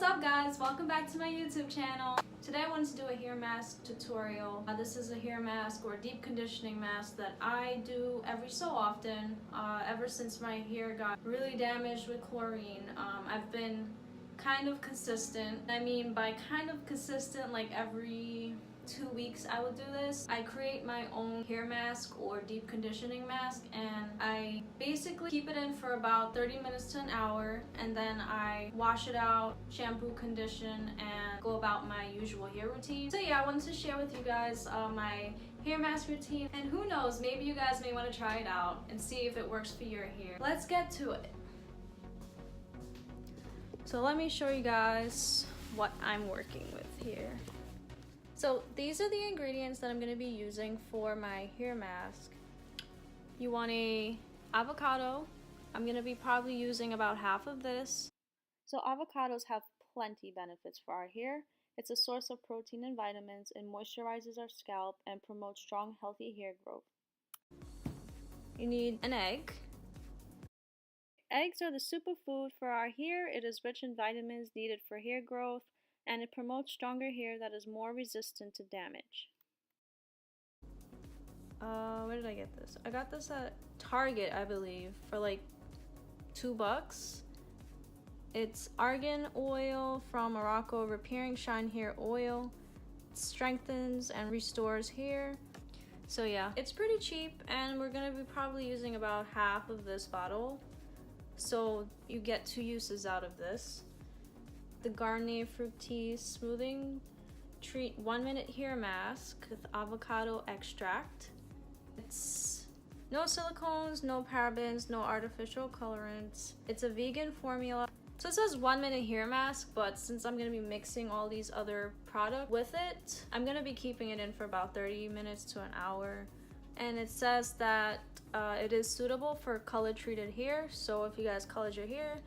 up guys, welcome back to my YouTube channel. Today I wanted to do a hair mask tutorial. This is a hair mask or deep conditioning mask that I do every so often, ever since my hair got really damaged with chlorine. I've been kind of consistent. I mean by kind of consistent, like every 2 weeks I would do this. I create my own hair mask or deep conditioning mask, and I basically keep it in for about 30 minutes to an hour, and then I wash it out, shampoo, condition, and go about my usual hair routine. So yeah, I wanted to share with you guys my hair mask routine, and who knows, maybe you guys may want to try it out and see if it works for your hair. Let's get to it. So let me show you guys what I'm working with here. So these are the ingredients that I'm going to be using for my hair mask. You want a avocado. I'm going to be probably using about half of this. So avocados have plenty benefits for our hair. It's a source of protein and vitamins, and moisturizes our scalp and promotes strong, healthy hair growth. You need an egg. Eggs are the superfood for our hair. It is rich in vitamins needed for hair growth, and it promotes stronger hair that is more resistant to damage. Where did I get this? I got this at Target, I believe, for like $2. It's Argon Oil from Morocco, repairing shine hair oil. It strengthens and restores hair. So yeah, it's pretty cheap, and we're gonna be probably using about half of this bottle. So you get 2 uses out of this. The Garnier Fructis Smoothing Treat 1-minute hair mask with avocado extract. It's no silicones, no parabens, no artificial colorants. It's a vegan formula. So it says 1-minute hair mask, but since I'm going to be mixing all these other products with it, I'm going to be keeping it in for about 30 minutes to an hour. And it says that it is suitable for color treated hair. So if you guys colored your hair,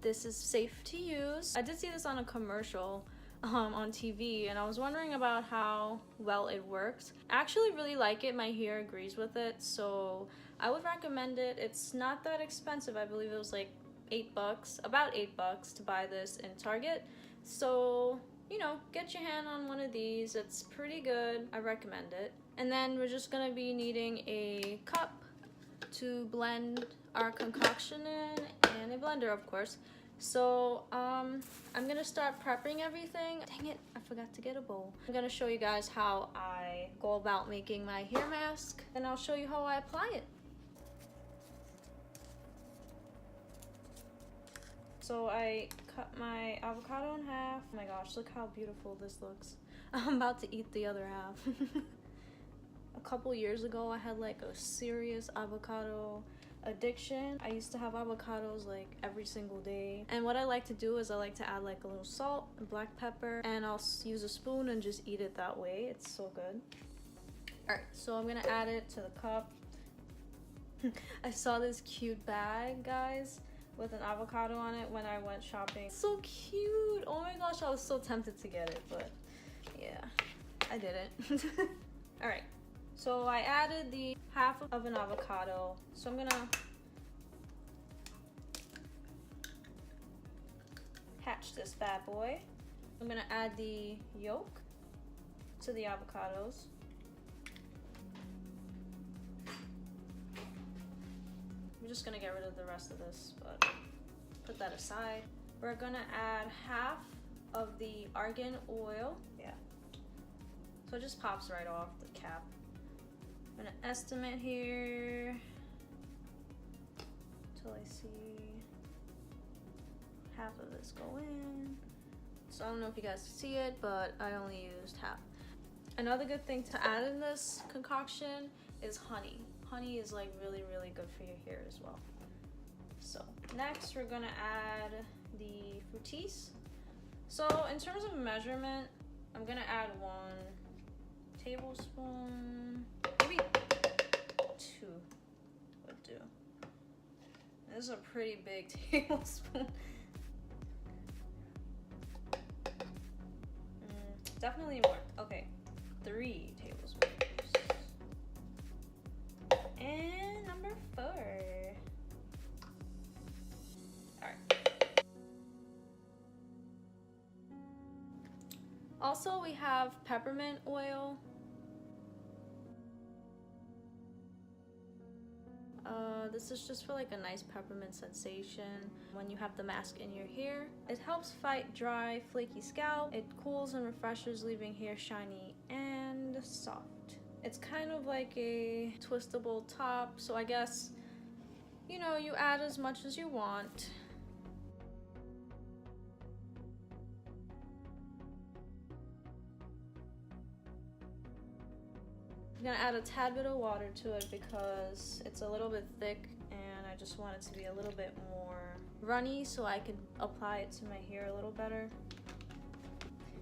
this is safe to use. I did see this on a commercial on TV, and I was wondering about how well it works. I actually really like it. My hair agrees with it, so I would recommend it. It's not that expensive. I believe it was like $8, about $8 to buy this in Target. So, you know, get your hand on one of these. It's pretty good. I recommend it. And then we're just gonna be needing a cup to blend our concoction in, and a blender, of course. So I'm gonna start prepping everything. Dang it, I forgot to get a bowl. I'm gonna show you guys how I go about making my hair mask, and I'll show you how I apply it. So I cut my avocado in half. Oh my gosh, look how beautiful this looks. I'm about to eat the other half. A couple years ago, I had like a serious avocado addiction. I used to have avocados like every single day, and what I like to do is I like to add like a little salt and black pepper, and I'll use a spoon and just eat it that way. It's so good. All right, so I'm gonna add it to the cup. I saw this cute bag, guys, with an avocado on it when I went shopping. So cute. Oh my gosh, I was so tempted to get it, but yeah, I didn't. All right, so I added the half of an avocado. So I'm gonna hatch this bad boy. I'm gonna add the yolk to the avocados. I'm just gonna get rid of the rest of this, but put that aside. We're gonna add half of the argan oil. Yeah. So it just pops right off the cap. I'm gonna estimate here till I see half of this go in. So I don't know if you guys see it, but I only used half. Another good thing to add in this concoction is honey. Honey is like really, really good for your hair as well. So next we're gonna add the Fructis. So in terms of measurement, I'm gonna add 1 tablespoon, maybe 2 would do. This is a pretty big tablespoon. Definitely more. Okay, 3 tablespoons. And number 4. All right. Also, we have peppermint oil. This is just for like a nice peppermint sensation when you have the mask in your hair. It helps fight dry, flaky scalp. It cools and refreshes, leaving hair shiny and soft. It's kind of like a twistable top, so I guess, you know, you add as much as you want. I'm gonna add a tad bit of water to it because it's a little bit thick and I just want it to be a little bit more runny so I can apply it to my hair a little better.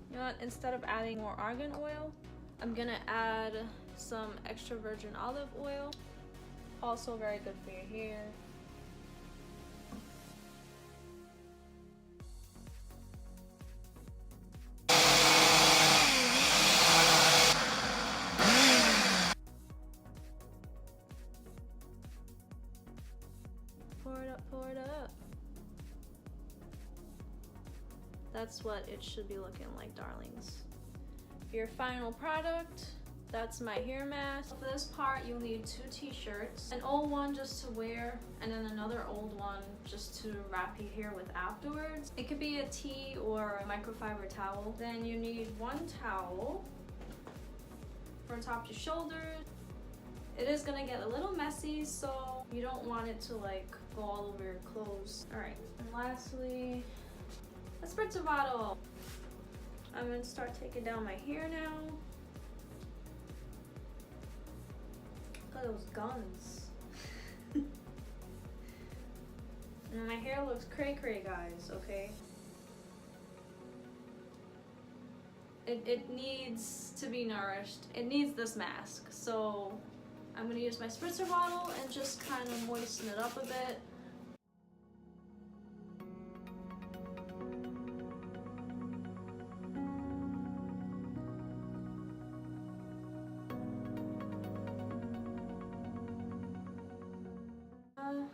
You know what, instead of adding more argan oil, I'm gonna add some extra virgin olive oil. Also very good for your hair. Pour it up. That's what it should be looking like, darlings. Your final product, that's my hair mask. For this part, you'll need 2 t-shirts. An old one just to wear, and then another old one just to wrap your hair with afterwards. It could be a tee or a microfiber towel. Then you need 1 towel for on top of your shoulders. It is gonna get a little messy, so you don't want it to like go all over your clothes. All right, and lastly, a spritzer bottle. I'm gonna start taking down my hair now. Look at those guns. And my hair looks cray-cray, guys, okay? It needs to be nourished. It needs this mask, so I'm gonna use my spritzer bottle and just kind of moisten it up a bit.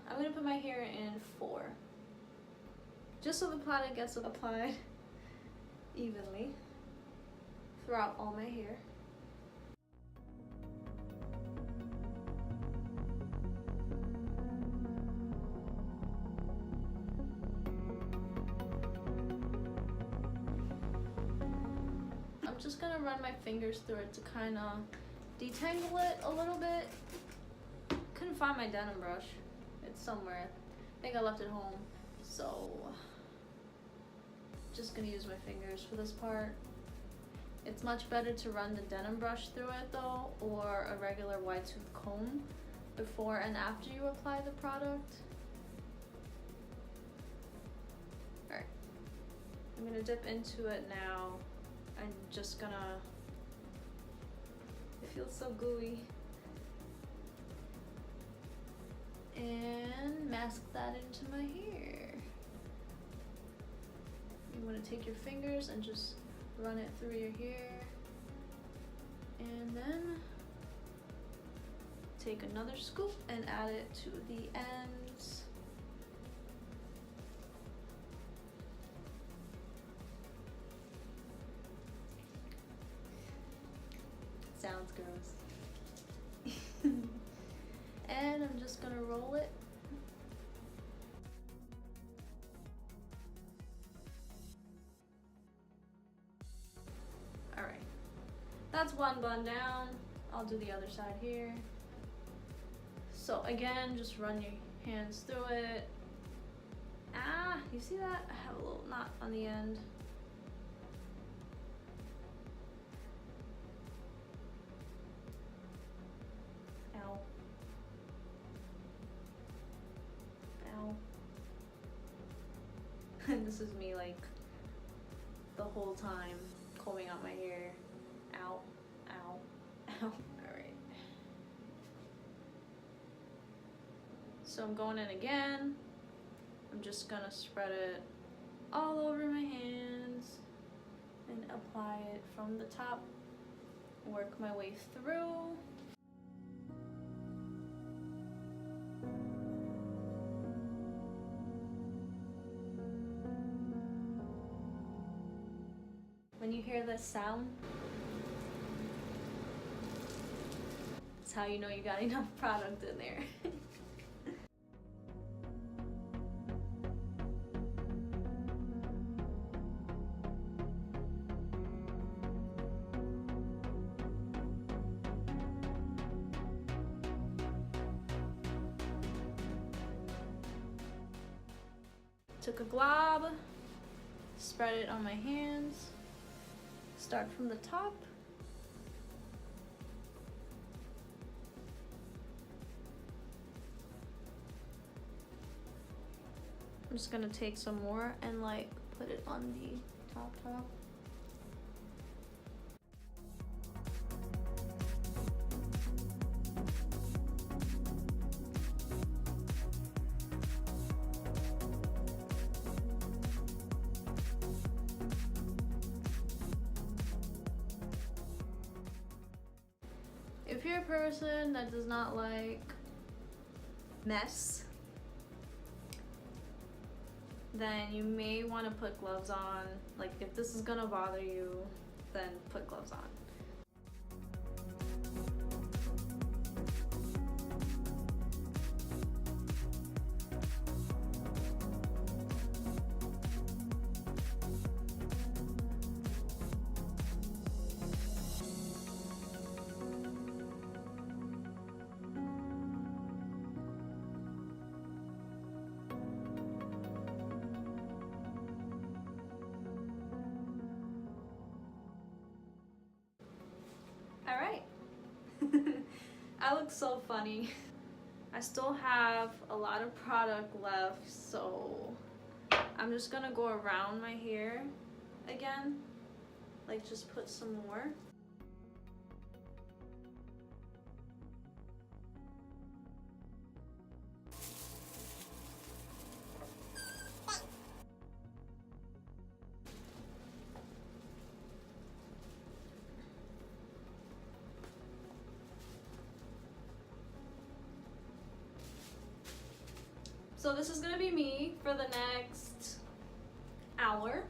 I'm gonna put my hair in 4, just so the product gets applied evenly throughout all my hair. I'm just gonna run my fingers through it to kind of detangle it a little bit. Couldn't find my denim brush. It's somewhere. I think I left it home. So, just gonna use my fingers for this part. It's much better to run the denim brush through it though, or a regular wide tooth comb before and after you apply the product. Alright, I'm gonna dip into it now. I'm just gonna, it feels so gooey. And mask that into my hair. You want to take your fingers and just run it through your hair. And then take another scoop and add it to the ends. Sounds gross. And I'm just gonna roll it. All right, that's one bun down. I'll do the other side here. So again, just run your hands through it. Ah, you see that? I have a little knot on the end. Ow. Ow. And this is me like the whole time combing out my hair. Ow, ow, ow. Alright. So I'm going in again. I'm just gonna spread it all over my hands and apply it from the top. Work my way through. When you hear this sound, it's how you know you got enough product in there. Took a glob, spread it on my hands, start from the top. I'm just gonna take some more and like put it on the top. If you're a person that does not like mess, then you may want to put gloves on. Like if this is gonna bother you, then put gloves on. Alright. I look so funny. I still have a lot of product left, so I'm just gonna go around my hair again. Like just put some more. So this is gonna be me for the next hour.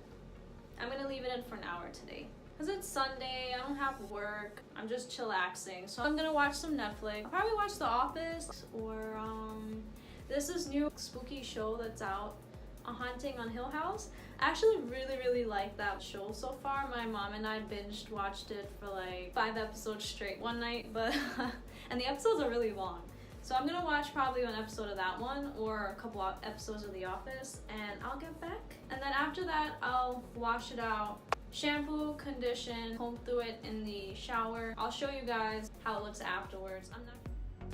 I'm gonna leave it in for an hour today. Cause it's Sunday, I don't have work, I'm just chillaxing. So I'm gonna watch some Netflix. I'll probably watch The Office or there's this new spooky show that's out, A Haunting on Hill House. I actually really like that show so far. My mom and I binged watched it for like 5 episodes straight one night, but and the episodes are really long. So I'm gonna watch probably an episode of that one or a couple of episodes of The Office, and I'll get back. And then after that, I'll wash it out, shampoo, condition, comb through it in the shower. I'll show you guys how it looks afterwards.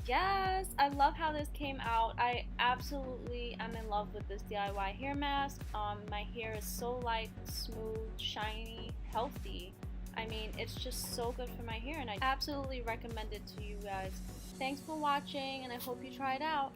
Yes, I love how this came out. I absolutely am in love with this DIY hair mask. My hair is so light, smooth, shiny, healthy. I mean, it's just so good for my hair, and I absolutely recommend it to you guys. Thanks for watching, and I hope you try it out.